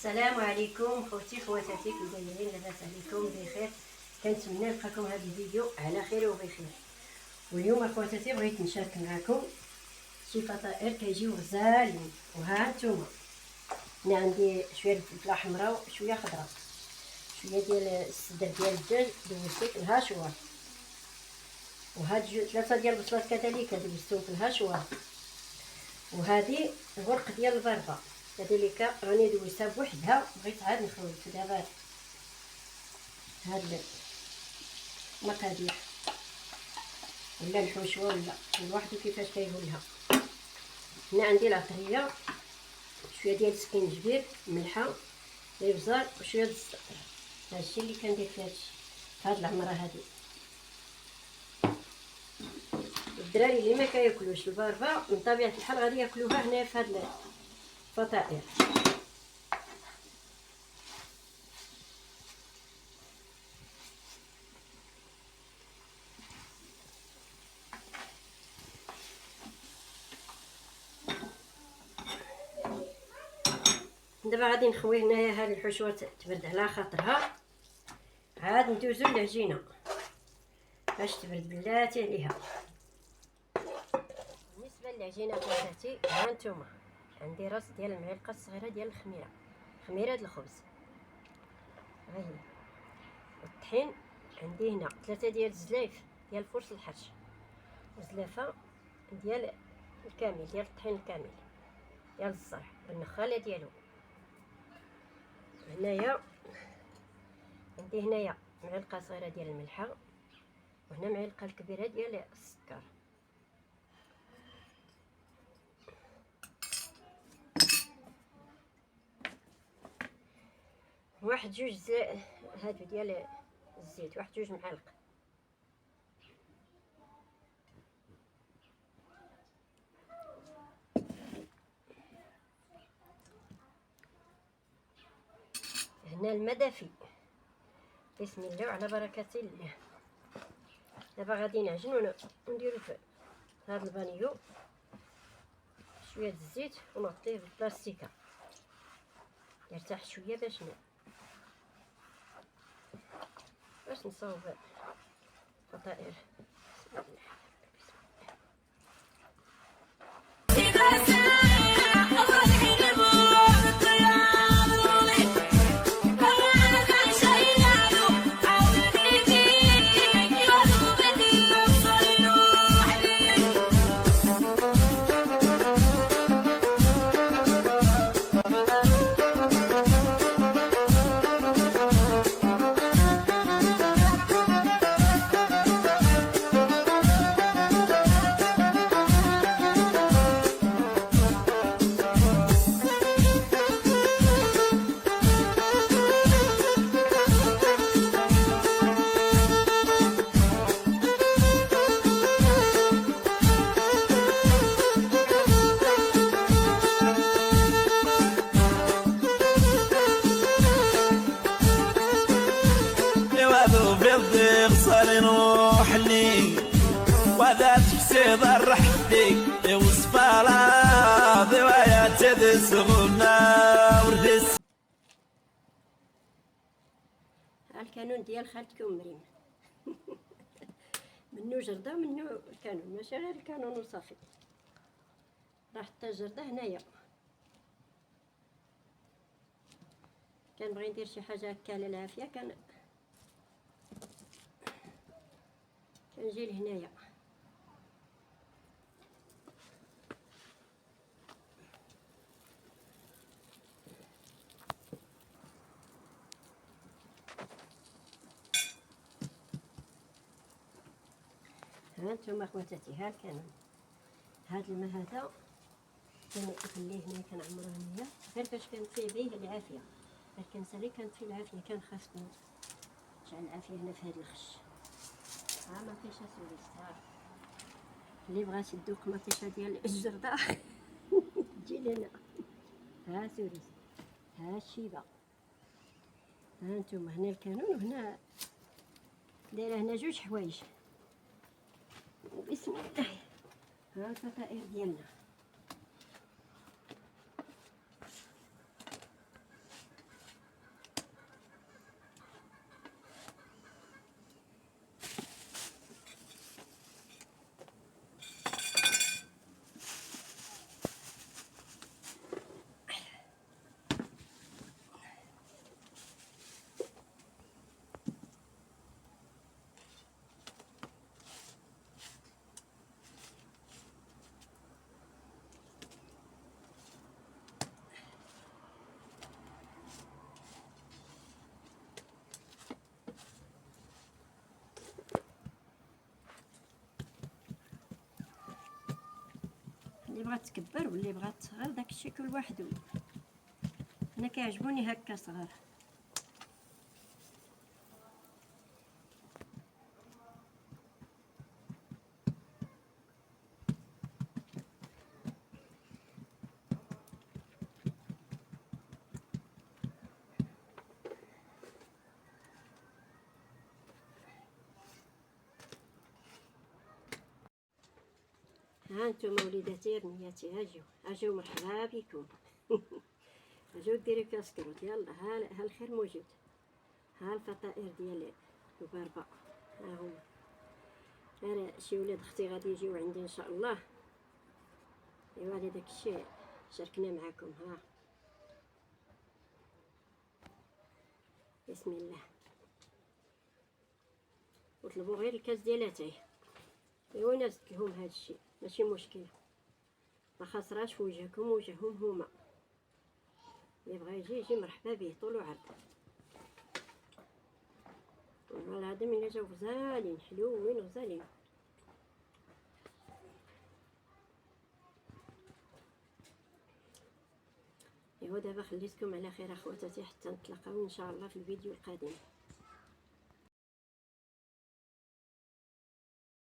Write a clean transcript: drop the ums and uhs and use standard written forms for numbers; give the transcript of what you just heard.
السلام عليكم خوتي خواتاتي، كي دايرين؟ لاباس عليكم؟ بخير. كنتمنى نلقاكم هذا الفيديو على خير وبخير. واليوم اخواتاتي بغيت نشارك معكم شي فطائر كيجيو غزالين. وها نتوما انا عندي شويه الفلفله حمراء وشويه خضراء، شويه ديال الصدر ديال الدجاج دوزتو في الهاشوار، وهاد ثلاثه ديال البصلات كذلك دوزتهم في الهاشوار، وهذه الورق ديال البربه كذلك راني دوزتها بوحدها. بغيت عاد نخلط دابا هاد المقادير ولا الحشوه ولا كل واحد كيفاش كيقولها. هنا عندي العطريه، شويه ديال السكينجبير، ملحه، الابزار وشويه د الزعتر. هادشي اللي كندير في هاد العمره هادي. الدراري اللي ما كياكلوش الباربه من طبيعه الحال غادي ياكلوها هنا في هاد الفطائر. دابا غادي نخوي هنايا هاد الحشوه تبرد على خاطرها، عاد ندوزو للعجينه باش تبرد بلاتي عليها. بالنسبه للعجينه خواتاتي، ها نتوما عندي راس ديال المعلقه الصغيره ديال خميره د الخبز، ها هي. والطحين عندي هنا 3 ديال الزلايف ديال فرش الحرش، وزلافه ديال الكامل ديال الطحين الكامل ديال الزرع والنخاله ديالو. هنايا عندي هنايا معلقه صغيره ديال الملحه، وهنا معلقه الكبيره ديال السكر. واحد جوج هادو ديال الزيت، واحد جوج معالق. هنا الماء دافي، بسم الله وعلى بركه الله. دابا غادي نعجن ونديرو في هذا البانيو شويه الزيت ونغطيه بالبلاستيكه يرتاح شويه باش نصاوب فطائر. بسم الله. صار نروح لي وذات سيد الرحدي وصفالا ضوايا تدسغنا وردس. الكانون ديال خالتكم مريم منو جرده منو الكانون، ماشي غير الكانون وصافي، راه حتى الجرده هنايا. كنبغي ندير شي حاجه هكا على العافيه، كنجي لهنايا. ها نتوما خواتاتي، ها الكانون، هاد الماء هذا كنخليه هنا، كنعمرو هنايا غير فاش كنطفي به العافيه، غير كنسالي كنطفي العافيه، كنخاف تجعل العافيه هنا في هاد الخش. ها مطيشه سوريس، ها اللي بغات تذوق مطيشه ديال الجرده تجي لنا. ها سوريس، ها الشيبه، ها نتوما هنا الكانون، وهنا دايره هنا جوج حوايج. بسم الله. ها الفطائر ديالنا، بغات تكبر واللي بغات تصغر، داكشي كل واحد. انا كيعجبوني هكا صغار. ها انتم وليداتي رمياتي، اجيو مرحبا بكم. اجيو ديري كاسكروت، يلا ها الخير موجود. ها الفطائر ديال الباربه، ها هما. انا شي ولاد اختي غادي يجيو عندي ان شاء الله. ايوا هذا داكشي شاركنا معكم. ها بسم الله. وطلبوا غير الكاس ديال اتاي. ايوا انا زدت لهم هذا الشيء، ماشي مشكل، ما خسراش وجهكم وجههم هما. اللي بغى يجي مرحبا به طول وعرض. والله العظيم الا جاو غزالين حلوين غزالين. ايوا دابا خليتكم على خير اخواتاتي، حتى نتلاقاو ان شاء الله في الفيديو القادم.